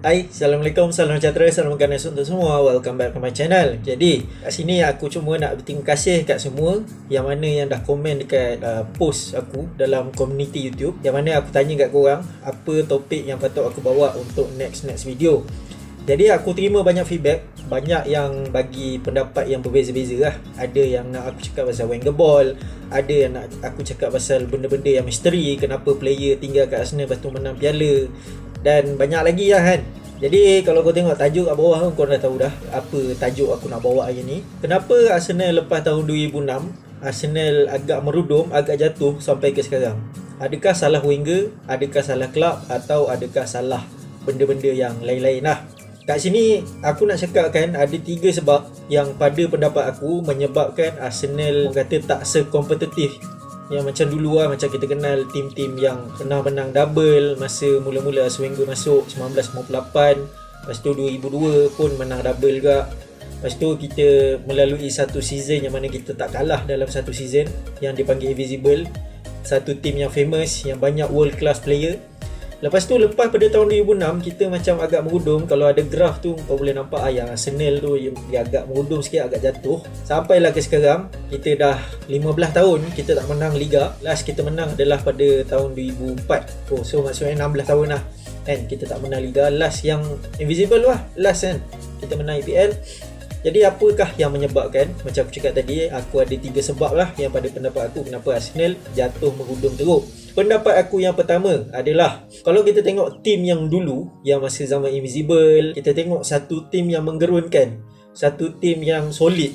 Hai, Assalamualaikum, salam sejahtera, salam ganas untuk semua. Welcome back to my channel. Jadi, kat sini aku cuma nak berterima kasih kat semua yang mana yang dah komen dekat post aku dalam community YouTube, yang mana aku tanya kat korang apa topik yang patut aku bawa untuk next video. Jadi aku terima banyak feedback, banyak yang bagi pendapat yang berbeza-beza lah. Ada yang nak aku cakap pasal Wenger Ball, ada yang nak aku cakap pasal benda-benda yang misteri, kenapa player tinggal kat Arsenal lepas tu menang piala, dan banyak lagi lah kan. Jadi kalau kau tengok tajuk kat bawah, kau dah tahu dah apa tajuk aku nak bawa hari ni. Kenapa Arsenal lepas tahun 2006 Arsenal agak merudum, agak jatuh sampai ke sekarang? Adakah salah Wenger, adakah salah klub, atau adakah salah benda-benda yang lain-lain lah. Kat sini aku nak cakapkan ada 3 sebab yang pada pendapat aku menyebabkan Arsenal kata tak sekompetitif yang macam dulu lah. Macam kita kenal tim-tim yang pernah menang double masa mula-mula Wenger masuk 1998, lepas tu 2002 pun menang double juga. Lepas tu kita melalui satu season yang mana kita tak kalah dalam satu season yang dipanggil Invisible, satu tim yang famous, yang banyak world class player. Lepas tu lepas pada tahun 2006 kita macam agak merudum. Kalau ada graf tu kau boleh nampak yang Arsenal tu dia agak merudum sikit, agak jatuh. Sampailah ke sekarang kita dah 15 tahun kita tak menang Liga. Last kita menang adalah pada tahun 2004. So maksudnya 16 tahun lah kan kita tak menang Liga. Last yang Invisible lah last kan kita menang EPL. Jadi apakah yang menyebabkan? Macam aku cakap tadi, aku ada 3 sebab lah yang pada pendapat aku kenapa Arsenal jatuh merudum teruk. Pendapat aku yang pertama adalah kalau kita tengok tim yang dulu, yang masa zaman Invisible, kita tengok satu tim yang menggerunkan, satu tim yang solid.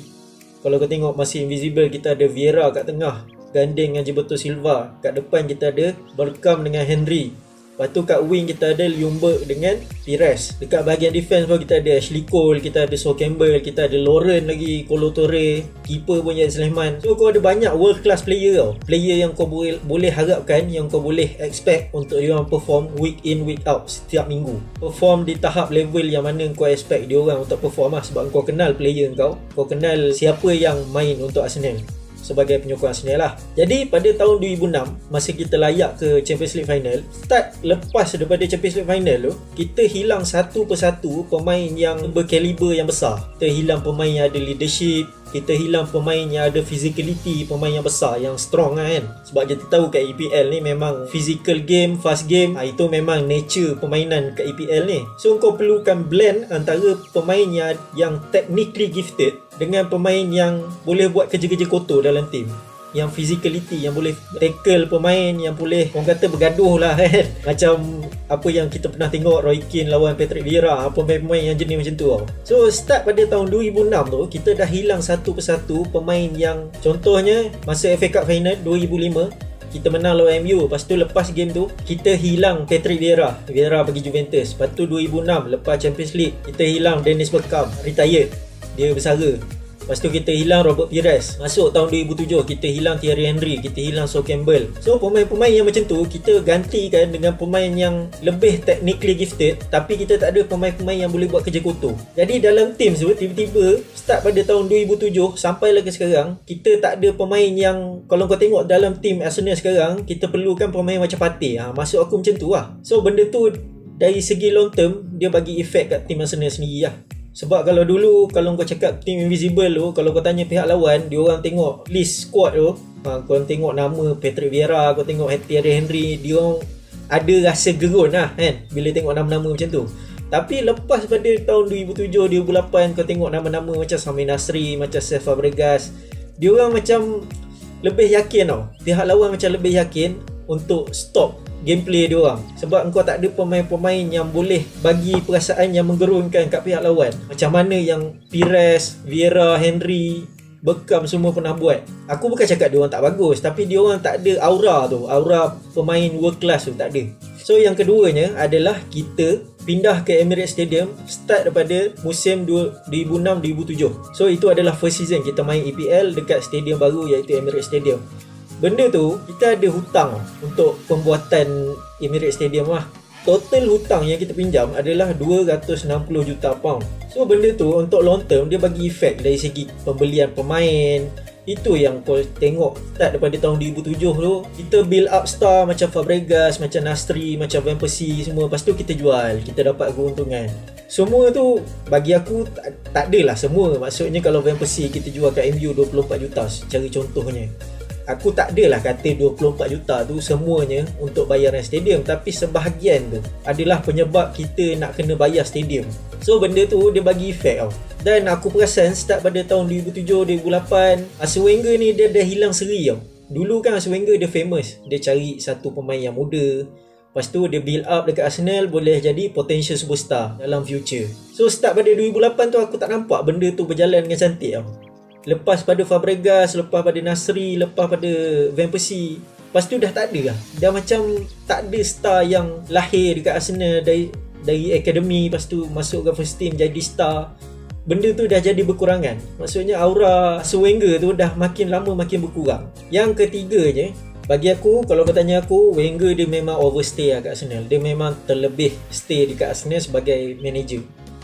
Kalau kau tengok masa Invisible kita ada Vieira kat tengah gandeng dengan Gilberto Silva, kat depan kita ada Bergkamp dengan Henry. Lepas tu kat wing kita ada Ljungberg dengan Pires. Dekat bahagian defense pun kita ada Ashley Cole, kita ada Sol Campbell, kita ada Lauren lagi, Kolo Toure, keeper pun Jad Sulaiman. So kau ada banyak world class player tau. Player yang kau boleh harapkan, yang kau boleh expect untuk dia orang perform week in week out setiap minggu. Perform di tahap level yang mana kau expect dia orang untuk perform lah. Sebab kau kenal player kau kenal siapa yang main untuk Arsenal sebagai penyokong Arsenal lah. Jadi pada tahun 2006 masa kita layak ke Champions League Final, start lepas daripada Champions League Final tu, kita hilang satu persatu pemain yang berkaliber yang besar. Kita hilang pemain yang ada leadership, kita hilang pemain yang ada physicality, pemain yang besar, yang strong lah kan. Sebab kita tahu kat EPL ni memang physical game, fast game, itu memang nature permainan kat EPL ni. So kau perlukan blend antara pemain yang technically gifted dengan pemain yang boleh buat kerja-kerja kotor dalam tim, yang physicality, yang boleh tackle pemain, yang boleh orang kata bergaduh lah kan. Macam apa yang kita pernah tengok Roy Keane lawan Patrick Vieira, pemain-pemain yang jenis macam tu tau. So start pada tahun 2006 tu kita dah hilang satu persatu pemain yang, contohnya masa FA Cup Final 2005 kita menang lawan MU. Lepas tu lepas game tu kita hilang Patrick Vieira pergi Juventus. Lepas tu 2006 lepas Champions League kita hilang Dennis Bergkamp, retired, dia bersara. Lepas tu kita hilang Robert Pires. Masuk tahun 2007 kita hilang Thierry Henry, kita hilang Sol Campbell. So pemain-pemain yang macam tu kita gantikan dengan pemain yang lebih technically gifted, tapi kita tak ada pemain-pemain yang boleh buat kerja kotor. Jadi dalam tim tu tiba-tiba start pada tahun 2007 sampailah ke sekarang kita tak ada pemain yang, kalau kau tengok dalam tim Arsenal sekarang kita perlukan pemain macam Partey. Masuk aku macam tu lah. So benda tu dari segi long term dia bagi efek kat tim Arsenal sendiri lah. Sebab kalau dulu kalau kau cakap tim Invisible tu, kalau kau tanya pihak lawan, dia orang tengok list squad tu, kau tengok nama Patrick Vieira, kau tengok Thierry Henry, dia orang ada rasa gerun lah kan bila tengok nama-nama macam tu. Tapi lepas pada tahun 2007, 2008 kau tengok nama-nama macam Sami Nasri, macam Cesc Fabregas, dia orang macam lebih yakin tau. Pihak lawan macam lebih yakin untuk stop gameplay dia orang. Sebab engkau tak ada pemain-pemain yang boleh bagi perasaan yang menggerunkan kat pihak lawan. Macam mana yang Pires, Vieira, Henry, Bergkamp semua pernah buat. Aku bukan cakap dia orang tak bagus, tapi dia orang tak ada aura tu, aura pemain world class tu tak ada. So yang keduanya adalah kita pindah ke Emirates Stadium start daripada musim 2006-2007. So itu adalah first season kita main EPL dekat stadium baru iaitu Emirates Stadium. Benda tu kita ada hutang untuk pembuatan Emirates Stadium lah. Total hutang yang kita pinjam adalah 260 juta pound. So benda tu untuk long term dia bagi efek dari segi pembelian pemain, Itu yang kau tengok start daripada tahun 2007 tu. Kita build up star macam Fabregas, macam Nastri, macam Van Persie semua. Lepas tu kita jual, kita dapat keuntungan. Semua tu bagi aku tak adalah semua. Maksudnya kalau Van Persie kita jual kat MU 24 juta secara contohnya, aku tak adalah kata 24 juta tu semuanya untuk bayaran stadium, tapi sebahagian tu adalah penyebab kita nak kena bayar stadium. So benda tu dia bagi efek tau. Dan aku perasan start pada tahun 2007, 2008, Arsene Wenger ni dia dah hilang seri tau. Dulu kan Arsene Wenger dia famous, dia cari satu pemain yang muda, lepas tu dia build up dekat Arsenal boleh jadi potential superstar dalam future. So start pada 2008 tu aku tak nampak benda tu berjalan dengan cantik tau. Lepas pada Fabregas, lepas pada Nasri, lepas pada Van Persie, lepas tu dah tak ada lah. Dah macam tak ada star yang lahir dekat Arsenal dari akademi, lepas tu masuk ke first team jadi star. Benda tu dah jadi berkurangan. Maksudnya aura Arsene Wenger tu dah makin lama makin berkurang. Yang ketiganya, bagi aku, kalau kau tanya aku, Wenger dia memang overstay lah kat Arsenal. Dia memang terlebih stay dekat Arsenal sebagai manager.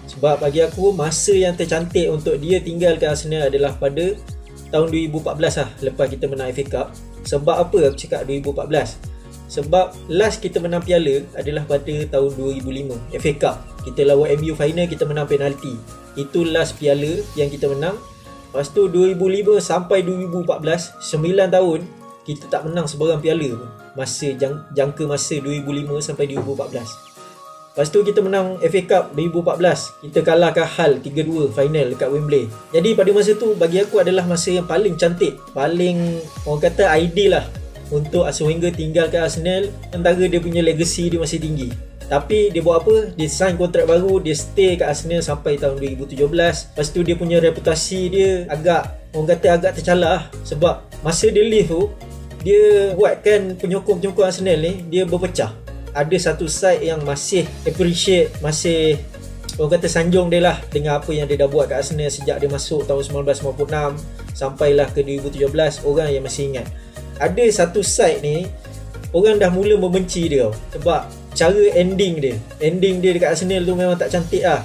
Sebab bagi aku, masa yang tercantik untuk dia tinggal kat Arsenal adalah pada tahun 2014 lah, lepas kita menang FA Cup. Sebab apa aku cakap 2014? Sebab last kita menang piala adalah pada tahun 2005, FA Cup. Kita lawan MU final, kita menang penalti. Itu last piala yang kita menang. Lepas tu 2005 sampai 2014, 9 tahun kita tak menang sebarang piala pun. Masa jangka masa 2005 sampai 2014. Lepas tu kita menang FA Cup 2014. Kita kalahkan Hull 3-2 final dekat Wembley. Jadi pada masa tu bagi aku adalah masa yang paling cantik, paling orang kata ideal lah untuk Arsene Wenger tinggal kat Arsenal. Antara dia punya legacy dia masih tinggi. Tapi dia buat apa? Dia sign kontrak baru, dia stay kat Arsenal sampai tahun 2017. Lepas tu dia punya reputasi dia agak, orang kata agak tercalar. Sebab masa dia leave tu, dia buatkan penyokong-penyokong Arsenal ni, dia berpecah. Ada satu side yang masih appreciate, masih orang kata sanjung dia lah dengan apa yang dia dah buat kat Arsenal sejak dia masuk tahun 1996 sampailah ke 2017. Orang yang masih ingat. Ada satu side ni, orang dah mula membenci dia sebab cara ending dia dekat Arsenal tu memang tak cantik lah.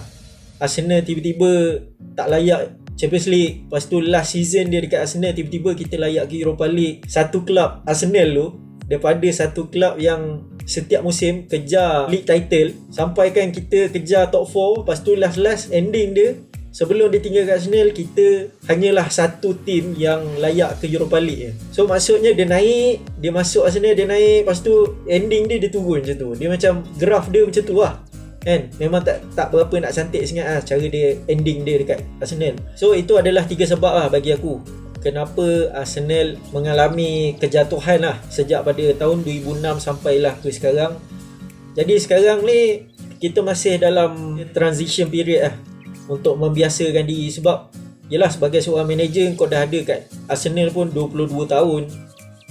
Arsenal tiba-tiba tak layak Champions League. Lepas tu last season dia dekat Arsenal, tiba-tiba kita layak ke Europa League. Satu klub Arsenal tu, daripada satu klub yang setiap musim kejar league title, sampai kan kita kejar top 4. Lepas tu last ending dia, sebelum dia tinggal kat Arsenal, kita hanyalah satu tim yang layak ke Europa League je. So maksudnya dia naik, dia masuk Arsenal, dia naik, lepas tu ending dia turun macam tu. Dia macam graf dia macam tu lah kan. Memang tak berapa nak cantik sangat lah cara dia ending dia dekat Arsenal. So itu adalah 3 sebab lah bagi aku kenapa Arsenal mengalami kejatuhan lah sejak pada tahun 2006 sampailah ke sekarang. Jadi sekarang ni kita masih dalam transition period lah untuk membiasakan diri. Sebab yelah, sebagai seorang manager kau dah ada kat Arsenal pun 22 tahun,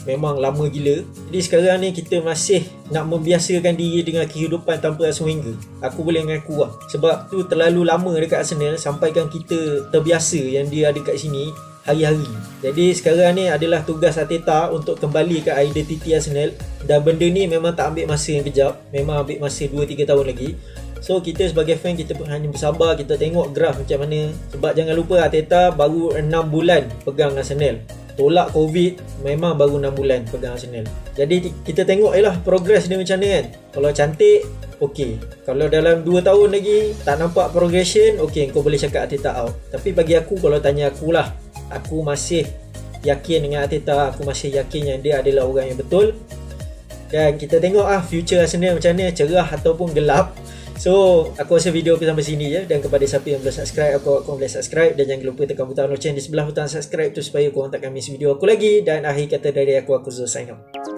memang lama gila. Jadi sekarang ni kita masih nak membiasakan diri dengan kehidupan tanpa Arsene Wenger. Aku boleh mengaku lah, sebab tu terlalu lama dekat Arsenal sampaikan kita terbiasa yang dia ada kat sini hari-hari. Jadi sekarang ni adalah tugas Arteta untuk kembali ke identiti Arsenal. Dan benda ni memang tak ambil masa yang kejap, memang ambil masa 2-3 tahun lagi. So kita sebagai fan, kita hanya bersabar, kita tengok graf macam mana. Sebab jangan lupa Arteta baru 6 bulan pegang Arsenal. Tolak Covid, memang baru 6 bulan pegang Arsenal. Jadi kita tengok je lah progress dia macam mana kan. Kalau cantik, okey. Kalau dalam 2 tahun lagi tak nampak progression, okey, kau boleh cakap Arteta out. Tapi bagi aku, kalau tanya akulah, aku masih yakin dengan Arteta. Aku masih yakin yang dia adalah orang yang betul. Dan kita tengok future Arsenal macam mana, cerah ataupun gelap. So aku rasa video aku sampai sini je. Dan kepada siapa yang belum subscribe, aku boleh subscribe. Dan jangan lupa tekan butang lonceng di sebelah butang subscribe tu supaya korang takkan miss video aku lagi. Dan akhir kata dari aku Zul sign out.